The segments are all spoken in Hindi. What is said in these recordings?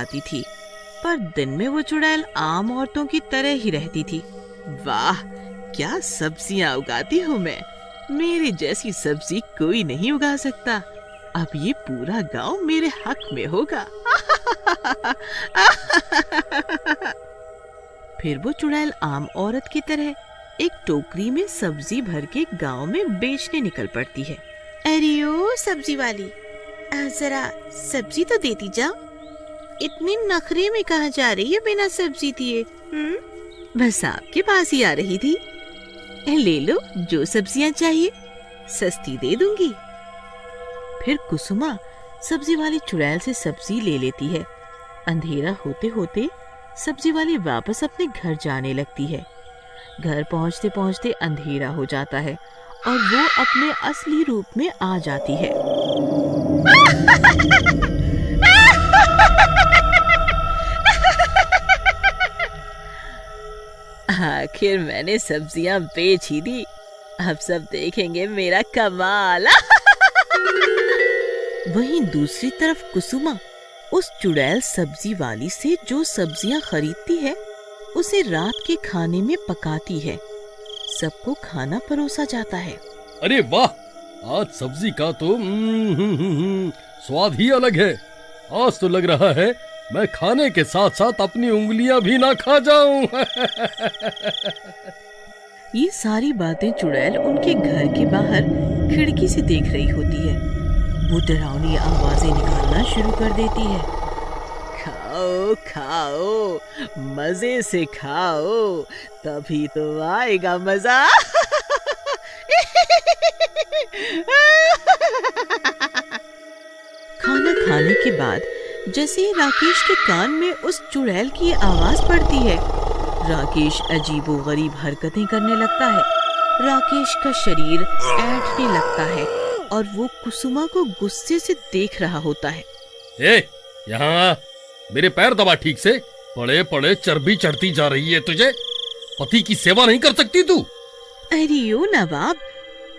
आती थी, पर दिन में वो चुड़ैल आम औरतों की तरह ही रहती थी। वाह, क्या सब्जियां उगाती हूँ मैं। मेरी जैसी सब्जी कोई नहीं उगा सकता। अब ये पूरा गांव मेरे हक में होगा। फिर वो चुड़ैल आम औरत की तरह एक टोकरी में सब्जी भर के गांव में बेचने निकल पड़ती है। अरे ओ सब्जी वाली, जरा सब्जी तो देती जाओ। इतनी नखरे में कहाँ जा रही है बिना सब्जी दिए? बस आपके पास ही आ रही थी। ले लो जो सब्जियां चाहिए, सस्ती दे दूंगी। फिर कुसुमा सब्जी वाली चुड़ैल से सब्जी ले लेती है। अंधेरा होते होते सब्जी वाली वापस अपने घर जाने लगती है। घर पहुंचते पहुंचते अंधेरा हो जाता है और वो अपने असली रूप में आ जाती है। आखिर मैंने सब्जियां बेच ही दी। अब सब देखेंगे मेरा कमाल। वहीं दूसरी तरफ कुसुमा उस चुड़ैल सब्जी वाली से जो सब्जियां खरीदती है उसे रात के खाने में पकाती है। सबको खाना परोसा जाता है। अरे वाह, आज सब्जी का तो स्वाद ही अलग है। आज तो लग रहा है मैं खाने के साथ साथ अपनी उंगलियां भी ना खा जाऊं। ये सारी बातें चुड़ैल उनके घर के बाहर खिड़की से देख रही होती है। वो डरावनी आवाजें निकालना शुरू कर देती है। खाओ खाओ, मजे से खाओ, तभी तो आएगा मजा। खाना खाने के बाद जैसे ही राकेश के कान में उस चुड़ैल की आवाज पड़ती है, राकेश अजीबोगरीब हरकतें करने लगता है। राकेश का शरीर ऐंठने लगता है और वो कुसुमा को गुस्से से देख रहा होता है। यहाँ मेरे पैर दबा ठीक से। पड़े पड़े चर्बी चढ़ती जा रही है तुझे। पति की सेवा नहीं कर सकती तू? अरे ओ नवाब,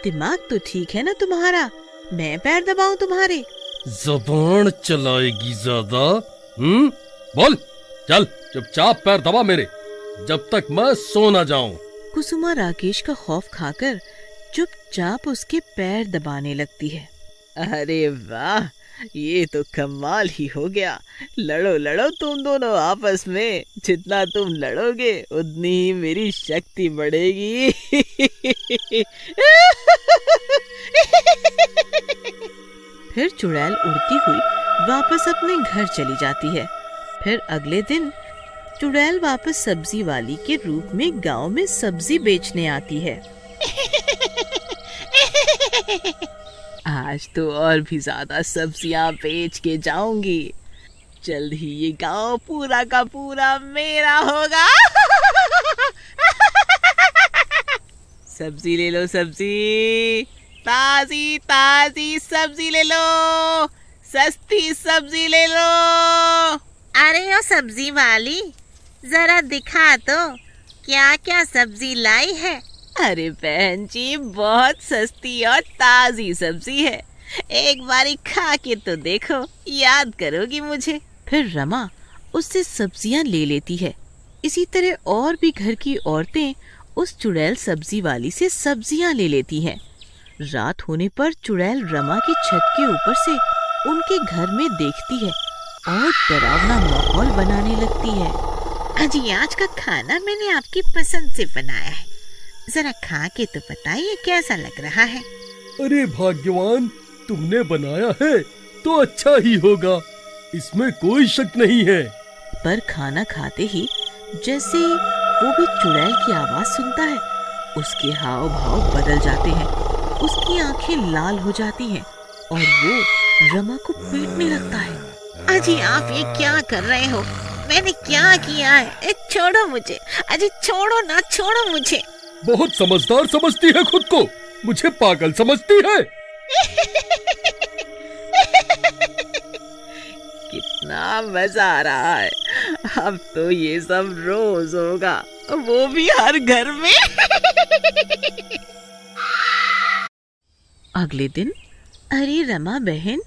दिमाग तो ठीक है ना तुम्हारा? मैं पैर दबाऊं तुम्हारे? ज़बान चलाएगी ज्यादा? बोल, चल चुपचाप पैर दबा मेरे, जब तक मैं सो ना जाऊं। कुसुमा राकेश का खौफ खाकर चुपचाप उसके पैर दबाने लगती है। अरे वाह, ये तो कमाल ही हो गया। लड़ो लड़ो तुम दोनों आपस में। जितना तुम लड़ोगे उतनी ही मेरी शक्ति बढ़ेगी। फिर चुड़ैल उड़ती हुई वापस अपने घर चली जाती है। फिर अगले दिन चुड़ैल वापस सब्जी वाली के रूप में गांव में सब्जी बेचने आती है। आज तो और भी ज्यादा सब्जियां बेच के जाऊंगी। जल्द ही ये गांव पूरा का पूरा मेरा होगा। सब्जी ले लो, सब्जी, ताजी ताजी सब्जी ले लो, सस्ती सब्जी ले लो। अरे ओ सब्जी वाली, जरा दिखा तो क्या क्या सब्जी लाई है। अरे बहन जी, बहुत सस्ती और ताजी सब्जी है। एक बारी खा के तो देखो, याद करोगी मुझे। फिर रमा उससे सब्जियां ले लेती है। इसी तरह और भी घर की औरतें उस चुड़ैल सब्जी वाली से सब्जियां ले लेती हैं। रात होने पर चुड़ैल रमा की छत के ऊपर से उनके घर में देखती है और डरावना माहौल बनाने लगती है। अजी, आज का खाना मैंने आपकी पसंद से बनाया है, जरा खा के तो बताइए कैसा लग रहा है। अरे भाग्यवान, तुमने बनाया है तो अच्छा ही होगा, इसमें कोई शक नहीं है। पर खाना खाते ही जैसे वो भी चुड़ैल की आवाज सुनता है, उसके हाव भाव बदल जाते हैं, उसकी आंखें लाल हो जाती हैं और वो रमा को पीटने लगता है। अजी, आप ये क्या कर रहे हो? मैंने क्या किया है? छोड़ो मुझे। अजी छोड़ो ना, छोड़ो मुझे। बहुत समझदार समझती है खुद को, मुझे पागल समझती है। कितना मजा आ रहा है। अब तो ये सब रोज होगा, वो भी हर घर में। अगले दिन, अरे रमा बहन,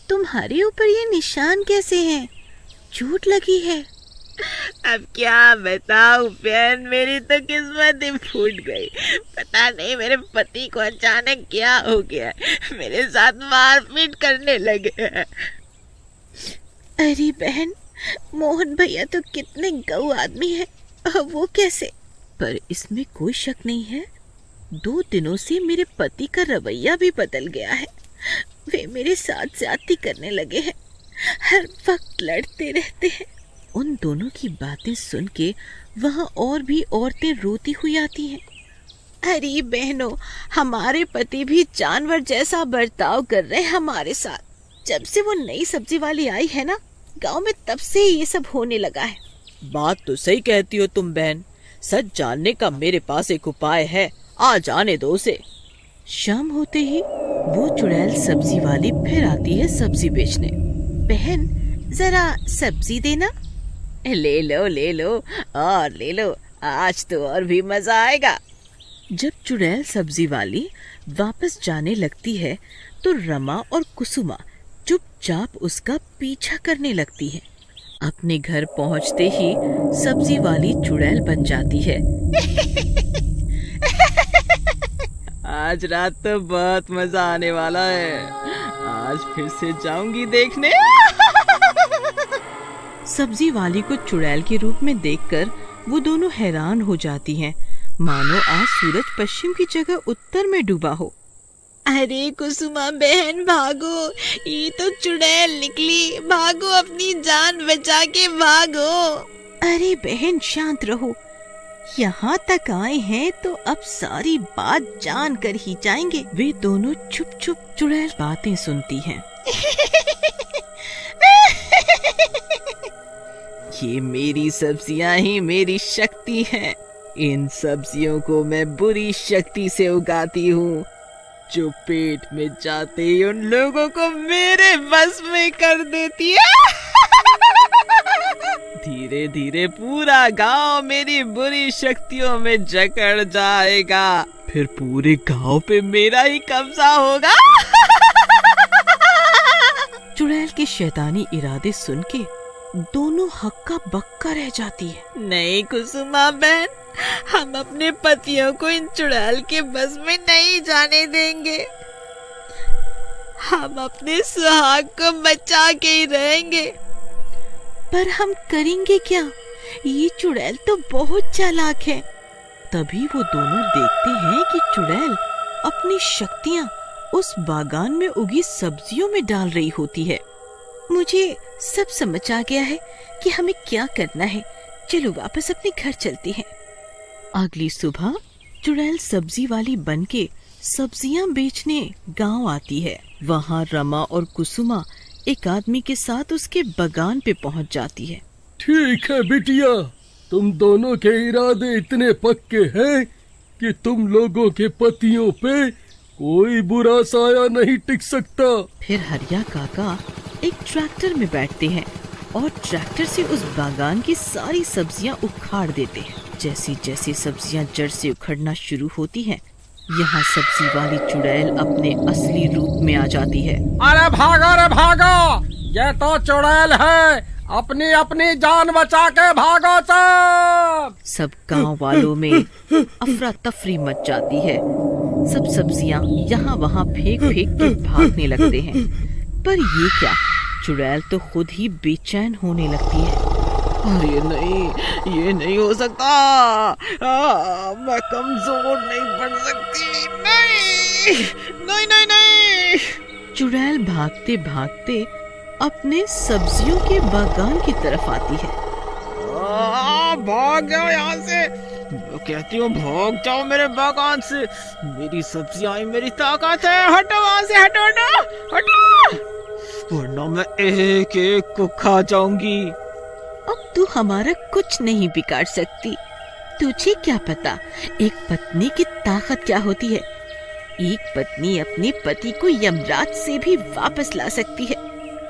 तुम्हारे ऊपर ये निशान कैसे हैं? चोट लगी है। अब क्या बताऊं बहन, मेरी तो किस्मत ही फूट गई। पता नहीं मेरे पति को अचानक क्या हो गया, मेरे साथ मारपीट करने लगे हैं। अरे बहन, मोहन भैया तो कितने गऊ आदमी है, वो कैसे? पर इसमें कोई शक नहीं है, 2 दिनों से मेरे पति का रवैया भी बदल गया है। वे मेरे साथ ज्यादती करने लगे हैं, हर वक्त लड़ते रहते हैं। उन दोनों की बातें सुन के वहाँ और भी औरतें रोती हुई आती हैं। अरे बहनों, हमारे पति भी जानवर जैसा बर्ताव कर रहे हैं हमारे साथ। जब से वो नई सब्जी वाली आई है ना गांव में, तब से ही ये सब होने लगा है। बात तो सही कहती हो तुम बहन, सच जानने का मेरे पास एक उपाय है, आ जाने दो उसे। शाम होते ही वो चुड़ैल सब्जी वाली फिर आती है सब्जी बेचने। बहन, जरा सब्जी देना। ले लो और ले लो, आज तो और भी मजा आएगा। जब चुड़ैल सब्जी वाली वापस जाने लगती है तो रमा और कुसुमा चुपचाप उसका पीछा करने लगती है। अपने घर पहुंचते ही सब्जी वाली चुड़ैल बन जाती है। आज रात तो बहुत मजा आने वाला है, आज फिर से जाऊंगी देखने। सब्जी वाली को चुड़ैल के रूप में देखकर वो दोनों हैरान हो जाती हैं, मानो आज सूरज पश्चिम की जगह उत्तर में डूबा हो। अरे कुसुमा बहन भागो, ये तो चुड़ैल निकली, भागो अपनी जान बचा के भागो। अरे बहन शांत रहो, यहाँ तक आए हैं तो अब सारी बात जान कर ही जाएंगे। वे दोनों चुप चुप चुड़ैल बातें सुनती हैं। ये मेरी सब्जियां ही मेरी शक्ति हैं। इन सब्जियों को मैं बुरी शक्ति से उगाती हूँ, जो पेट में जाते ही उन लोगों को मेरे बस में कर देती है। धीरे धीरे पूरा गांव मेरी बुरी शक्तियों में जकड़ जाएगा, फिर पूरे गांव पे मेरा ही कब्जा होगा। चुड़ैल के शैतानी इरादे सुन के दोनों हक्का बक्का रह जाती है। नहीं कुसुमा बहन, हम अपने पतियों को इन चुड़ैल के बस में नहीं जाने देंगे। हम अपने सुहाग को बचा के ही रहेंगे। पर हम करेंगे क्या? ये चुड़ैल तो बहुत चालाक है। तभी वो दोनों देखते हैं कि चुड़ैल अपनी शक्तियाँ उस बागान में उगी सब्जियों में डाल रही होती है। मुझे सब समझ आ गया है कि हमें क्या करना है। चलो वापस अपने घर चलते हैं। अगली सुबह चुड़ैल सब्जी वाली बनके सब्जियां बेचने गांव आती है। वहाँ रमा और कुसुमा एक आदमी के साथ उसके बागान पे पहुँच जाती है। ठीक है बिटिया, तुम दोनों के इरादे इतने पक्के हैं कि तुम लोगों के पतियों पे कोई बुरा साया नहीं टिक सकता। फिर हरिया काका एक ट्रैक्टर में बैठते हैं और ट्रैक्टर से उस बागान की सारी सब्जियां उखाड़ देते हैं। जैसी जैसी सब्जियां जड़ से उखड़ना शुरू होती हैं, यहाँ सब्जी वाली चुड़ैल अपने असली रूप में आ जाती है। अरे भागो, ये तो चुड़ैल है, अपनी अपनी जान बचा के भागो सब गांव वालों में अफरा तफरी मच जाती है। सब सब्जियां यहाँ वहाँ फेंक फेंक के भागने लगते हैं। पर ये क्या, चुड़ैल तो खुद ही बेचैन होने लगती है। अरे नहीं, ये नहीं हो सकता। मैं कमजोर नहीं पड़ सकती। नहीं। चुड़ैल भागते भागते अपने सब्जियों के बागान की तरफ आती है। भाग जाओ यहाँ से, मैं कहती हूँ भाग जाओ मेरे बागान से। मेरी सब्जियां ही मेरी ताकत है। हटो वहाँ से, हटो, वरना मैं एक एक को खा जाऊंगी। अब तू हमारा कुछ नहीं बिगाड़ सकती। तुझे क्या पता एक पत्नी की ताकत क्या होती है। एक पत्नी अपने पति को यमराज से भी वापस ला सकती है।